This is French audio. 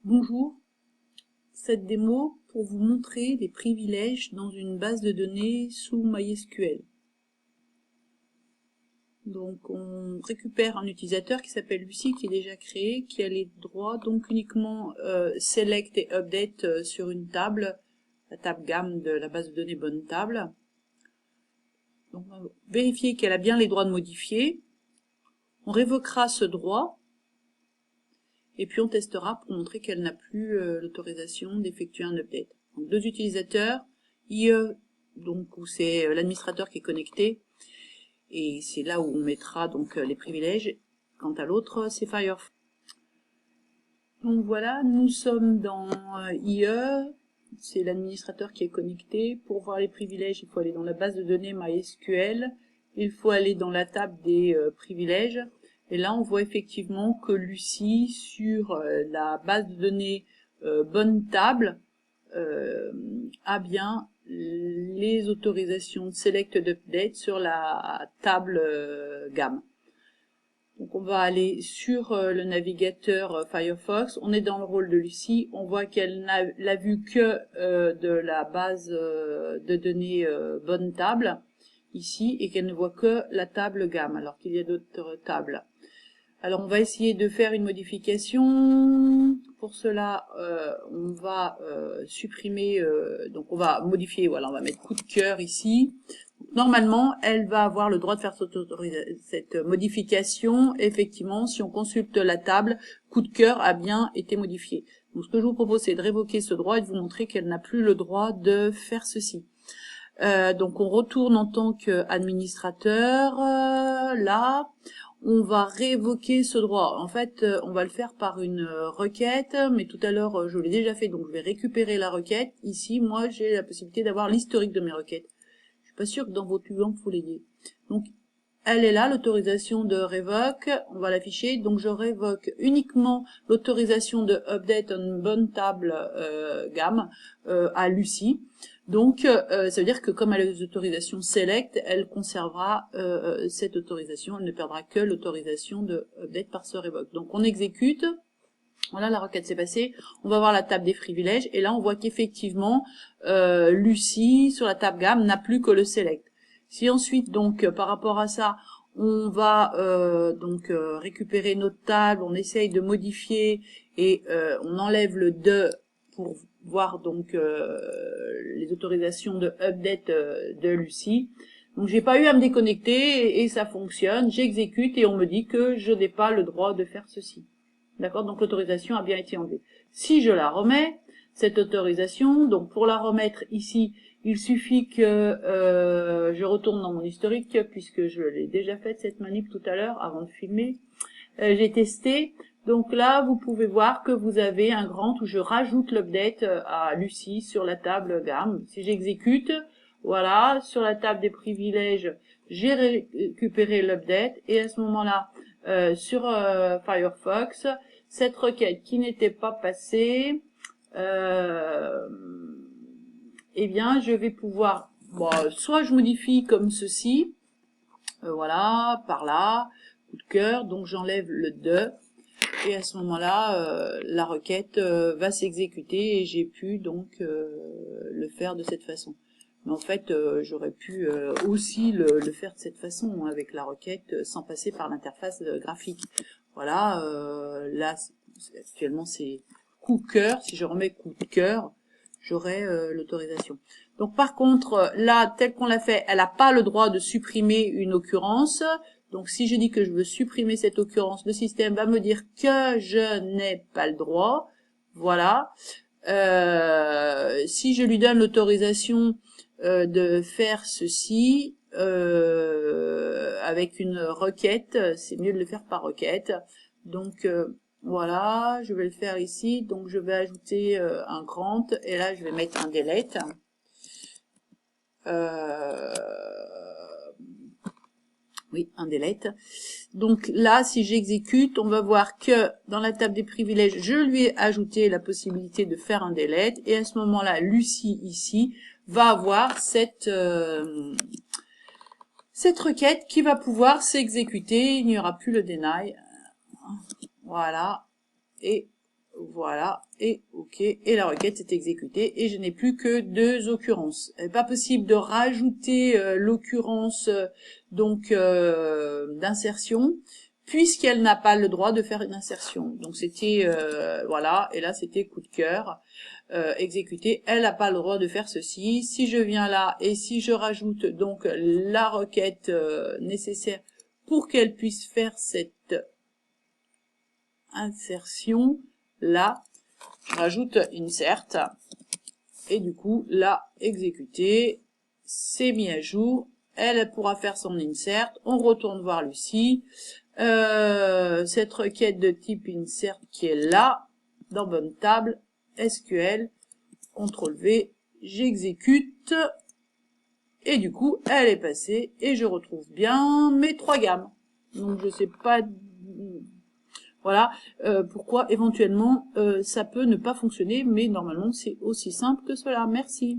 Bonjour, cette démo pour vous montrer les privilèges dans une base de données sous MySQL. Donc on récupère un utilisateur qui s'appelle Lucie, qui est déjà créé, qui a les droits donc uniquement select et update sur une table, la table gamme de la base de données bonne table. Donc on va vérifier qu'elle a bien les droits de modifier. On révoquera ce droit. Et puis on testera pour montrer qu'elle n'a plus l'autorisation d'effectuer un update. Donc deux utilisateurs, IE, donc où c'est l'administrateur qui est connecté, et c'est là où on mettra donc les privilèges. Quant à l'autre, c'est Firefox. Donc voilà, nous sommes dans IE, c'est l'administrateur qui est connecté. Pour voir les privilèges, il faut aller dans la base de données MySQL, il faut aller dans la table des privilèges. Et là, on voit effectivement que Lucie, sur la base de données bonne table, a bien les autorisations de select d'update sur la table gamme. Donc on va aller sur le navigateur Firefox, on est dans le rôle de Lucie, on voit qu'elle n'a vu que de la base de données bonne table, ici, et qu'elle ne voit que la table gamme, alors qu'il y a d'autres tables. Alors on va essayer de faire une modification. Pour cela, on va supprimer, donc on va modifier, voilà, on va mettre coup de cœur ici. Normalement, elle va avoir le droit de faire cette modification. Effectivement, si on consulte la table, coup de cœur a bien été modifié. Donc ce que je vous propose, c'est de révoquer ce droit et de vous montrer qu'elle n'a plus le droit de faire ceci. Donc on retourne en tant qu'administrateur, là. On va révoquer ce droit. En fait, on va le faire par une requête, mais tout à l'heure, je l'ai déjà fait, donc je vais récupérer la requête. Ici, moi, j'ai la possibilité d'avoir l'historique de mes requêtes. Je suis pas sûre que dans votre UAMP, vous l'ayez. Donc, elle est là, l'autorisation de révoque. On va l'afficher. Donc, je révoque uniquement l'autorisation de update on bonne table gamme à Lucie. Donc, ça veut dire que comme elle a les autorisations select, elle conservera cette autorisation. Elle ne perdra que l'autorisation de update par ce révoque. Donc, on exécute. Voilà, la requête s'est passée. On va voir la table des privilèges. Et là, on voit qu'effectivement, Lucie, sur la table gamme, n'a plus que le select. Si ensuite, donc, par rapport à ça, on va récupérer notre table, on essaye de modifier et on enlève le de pour voir donc les autorisations de update de Lucie. Donc j'ai pas eu à me déconnecter et ça fonctionne. J'exécute et on me dit que je n'ai pas le droit de faire ceci. D'accord, donc l'autorisation a bien été enlevée. Si je la remets, cette autorisation, donc pour la remettre ici, il suffit que je retourne dans mon historique, puisque je l'ai déjà fait cette manip tout à l'heure, avant de filmer. J'ai testé. Donc là, vous pouvez voir que vous avez un grand où je rajoute l'update à Lucie sur la table gamme. Si j'exécute, voilà, sur la table des privilèges, j'ai récupéré l'update et à ce moment-là, sur Firefox, cette requête qui n'était pas passée, eh bien, je vais pouvoir, soit je modifie comme ceci, voilà, par là, coup de cœur, donc j'enlève le de, et à ce moment-là, la requête va s'exécuter et j'ai pu donc le faire de cette façon. Mais en fait, j'aurais pu aussi le faire de cette façon, avec la requête, sans passer par l'interface graphique. Voilà, là, actuellement, c'est coup de cœur. Si je remets coup de cœur, j'aurai l'autorisation. Donc par contre, là, tel qu'on l'a fait, elle n'a pas le droit de supprimer une occurrence. Donc si je dis que je veux supprimer cette occurrence, le système va me dire que je n'ai pas le droit. Voilà. Si je lui donne l'autorisation de faire ceci avec une requête, c'est mieux de le faire par requête. Donc voilà, je vais le faire ici. Donc je vais ajouter un grant et là je vais mettre un delete. Oui, un delete. Donc là, si j'exécute, on va voir que dans la table des privilèges, je lui ai ajouté la possibilité de faire un delete. Et à ce moment-là, Lucie, ici, va avoir cette requête qui va pouvoir s'exécuter. Il n'y aura plus le deny. Voilà. Et Voilà, et OK, et la requête est exécutée, et je n'ai plus que 2 occurrences. Il n'est pas possible de rajouter l'occurrence d'insertion, puisqu'elle n'a pas le droit de faire une insertion. Donc c'était, voilà, et là c'était coup de cœur, exécuté, elle n'a pas le droit de faire ceci. Si je viens là, et si je rajoute donc la requête nécessaire pour qu'elle puisse faire cette insertion, là, je rajoute insert, et du coup, là, exécuté, c'est mis à jour, elle pourra faire son insert, on retourne voir Lucie, cette requête de type insert qui est là, dans bonne table, SQL, CTRL V, j'exécute, et du coup, elle est passée, et je retrouve bien mes 3 gammes. Donc je sais pas... Voilà pourquoi éventuellement ça peut ne pas fonctionner, mais normalement c'est aussi simple que cela. Merci.